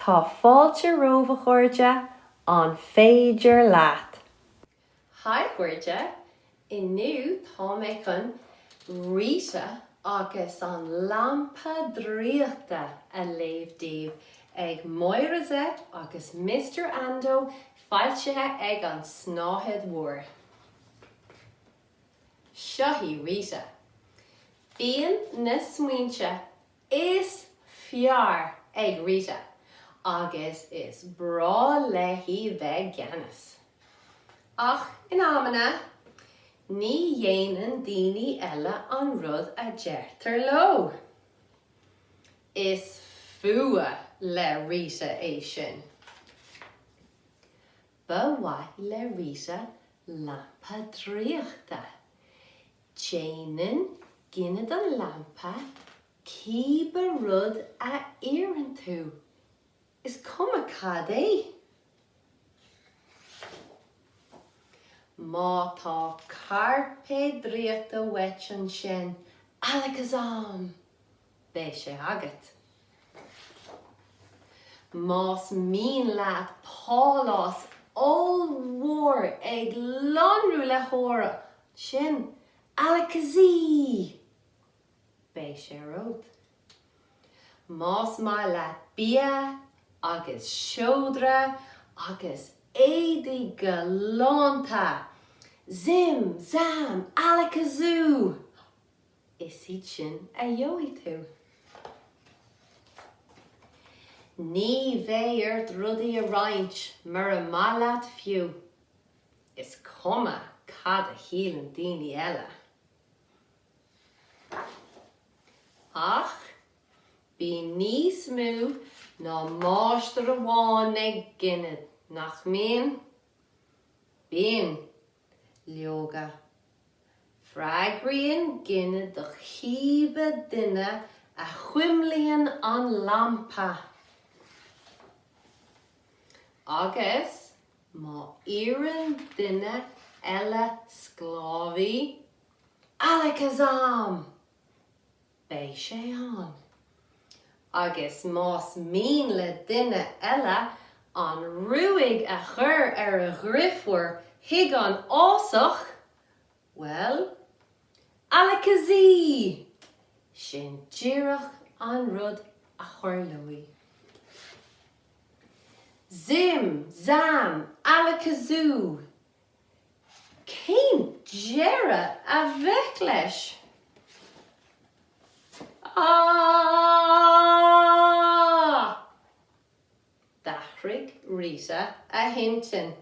Tá fáilte rómha chuirde an Féidir Leat. Hi chuirde, inniu tá mé chun Rita agus an lampa dríochta a léamhdíobh ag Moiraze agus Mr. Ando fáiltethe ag an snáthad mhór. Seohí Rita. Bíonn na smaointe is fear ag Rita, agus is brá leithí bheith geannas. Ach, in amana, ní dhéanann daoine eile an rud a deirtar leo. Is fua le Rita é sin. Ba mhaith le Rita lampa dríochta. Déanann ginnad an lampa cíbe rud a éireann tú. Is cuma cad é? Má tá carpe dríochta wet an sin, alachas am, bé sé agat. Más mín leat pálás ómhór ag lonrú le hóra, sin alachasí, bé sé ród. Más má leat bia agus seodra agus éadaí galánta. Zim, zam, alakazoo. Is iad sin a dheoí tú. Ní bhéart rudaí a roinnt mar a málaat fiú. Is cuma cad a hílann daoine eile. Ach, bí níos mú ná máistir amháin ag ginnad nach mian. Bíon leoga. Freagraíonn ginnad do cíbe duine a chuimlíonn an lampa. Agus má éireann duine eile sclávaí, alachas am, bé sé an. Agus más mín le duine eile an ruúig a chur ar a ghrifhór hiag an ásach, well, alachasí, sin díreach an rud a chur luí. Zim, zam, alachasú. Cén deire a bheith leis? Dathraigh Rita a hintin.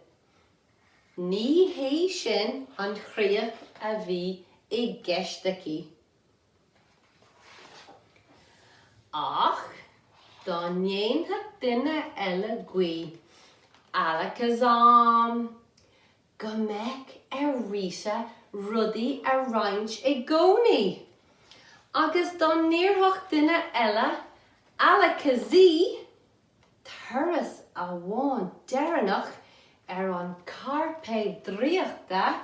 Ní hé sin an chríoch a bhí I gceisteicí. Ach, dá ndéantha duine eile guí, alachas am, go mbeidh ar Rita rudaí a roinnt I gcónaí. Agus dá ndéarfach duine eile, alachasí, turas a bháin deireanach ar an carpe dríochta.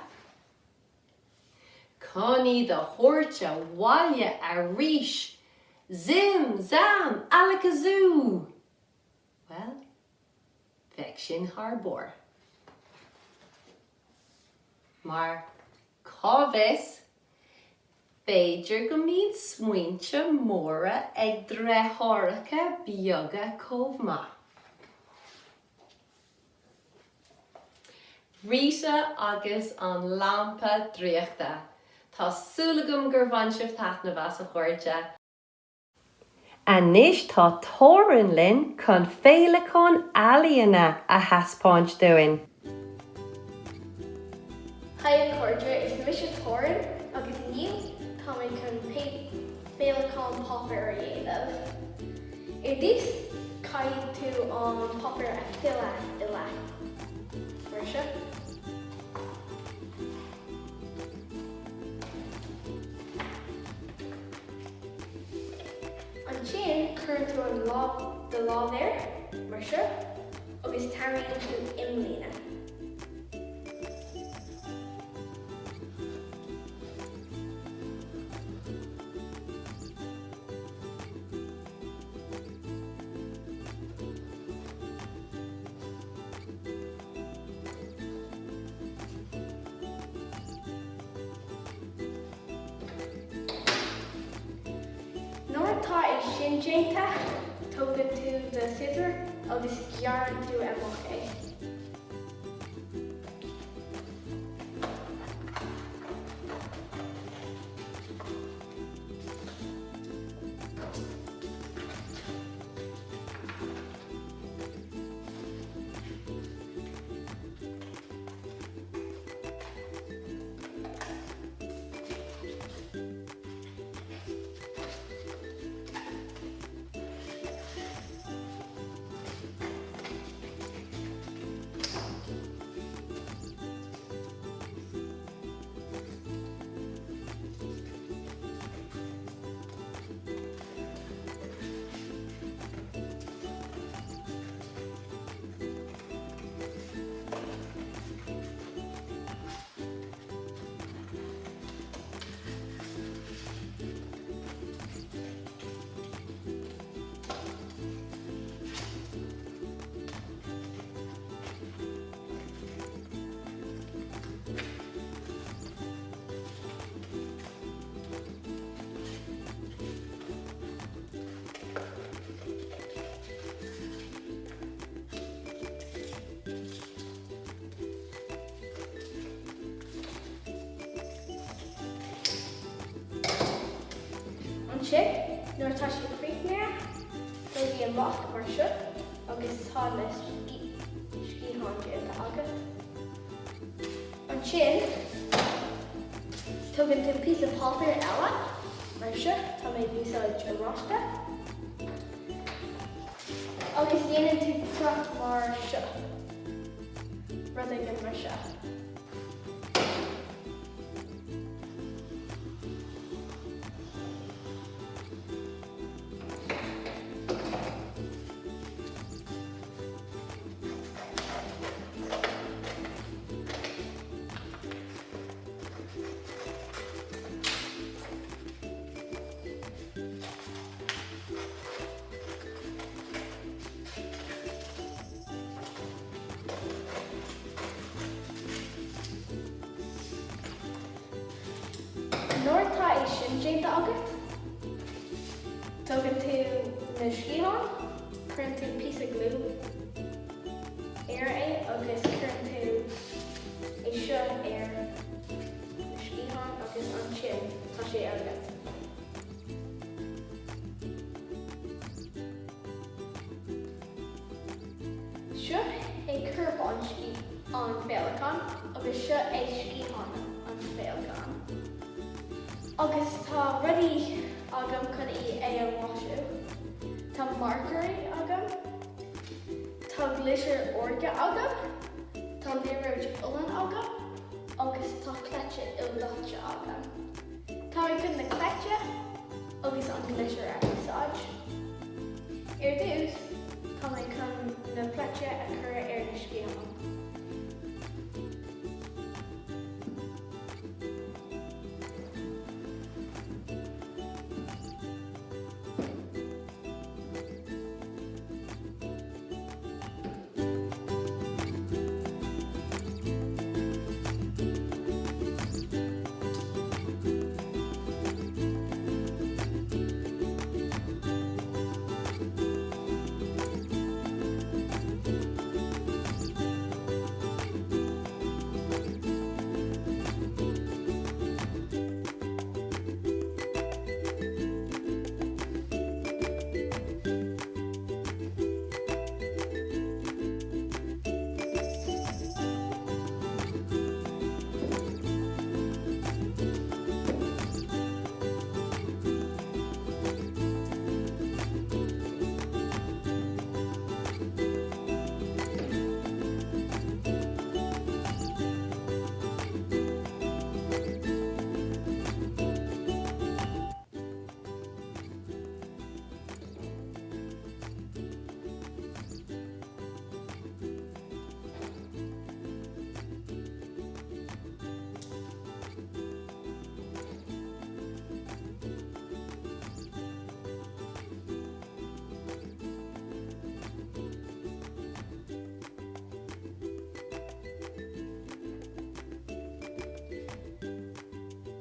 Coní do thuirte bhaile a rís, zim, zam, alachasú. Well, bheadh sin tharbór. Mar cábhas, Féidir go mbíonn smaointe móra ag dreathóracha beaga chomh Rita agus an lampa dríochta. Tá súlagam gur bhainseamh taithne bheas a chuirde. Anis tá tórann linn chun féilechán ealaíonna a haspáint doin. Hi chuirde is mis tórann agus níl tá mé chun féilechán popper a dhéanamh. I dtís caiid tú an popper a fila I leat. Mar seo. An sin chuir tú an de lámhéir, mar seo, agus tarraíonn tú imlína. sin déanta tógann tú de scissor agus ghearann tú amach é. Sin nuair tá sé críicne go bhí amach mar seo agus tá leis scíthán déanta agat. An sin tugann tú piece of paper eile mar seo tá mé úsáid aráiste. Agus dhéanann tú tracht mar seo. Rud ag mar seo. Nuair tá é sin déanta agat, tugann tú na scíthán, chuireann tú piece of glue ar é agus chuireann tú é seo ar na scíthán agus an sin tá sé agat. Seo é curb an bhéalacán agus seo é scíthán an bhéalacán. Agus tá rudaí agam chun é an bhaisiú. Tá marker agam, tá glitter orga agam, tá líróid ulan agam, agus tá cleite ildáte agam. Tá ag na cleite agus an glitter agáis. Ar dús, tá ag chun na cleite a chur ar na scíthán.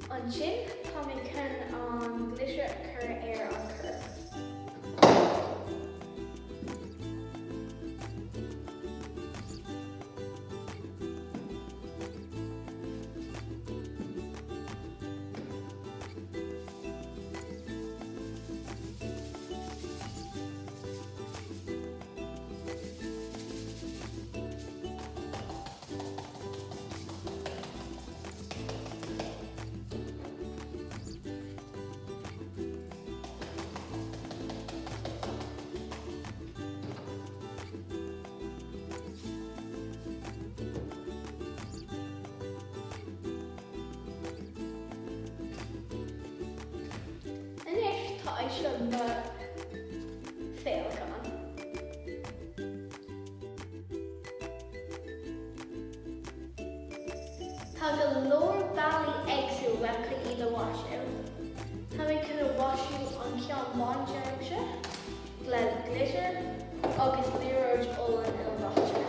An sin tá mé cin an glitter a chur ar an chur. sin ba féilcán. Tá go leor bailí éagsúil le chun iad a bhaisiú. Tá mé chun a bhaisiú an ceann bhaintearmse, le glitter agus líreoid ólan ar bhaite.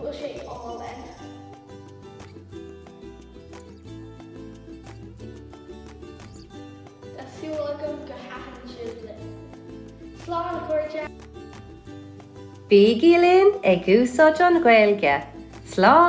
We'll shake all in. Tasúla go go hatan siúd le. Clár na cuairte. Bígí linn ag úsáid an Gaeilge. Slán!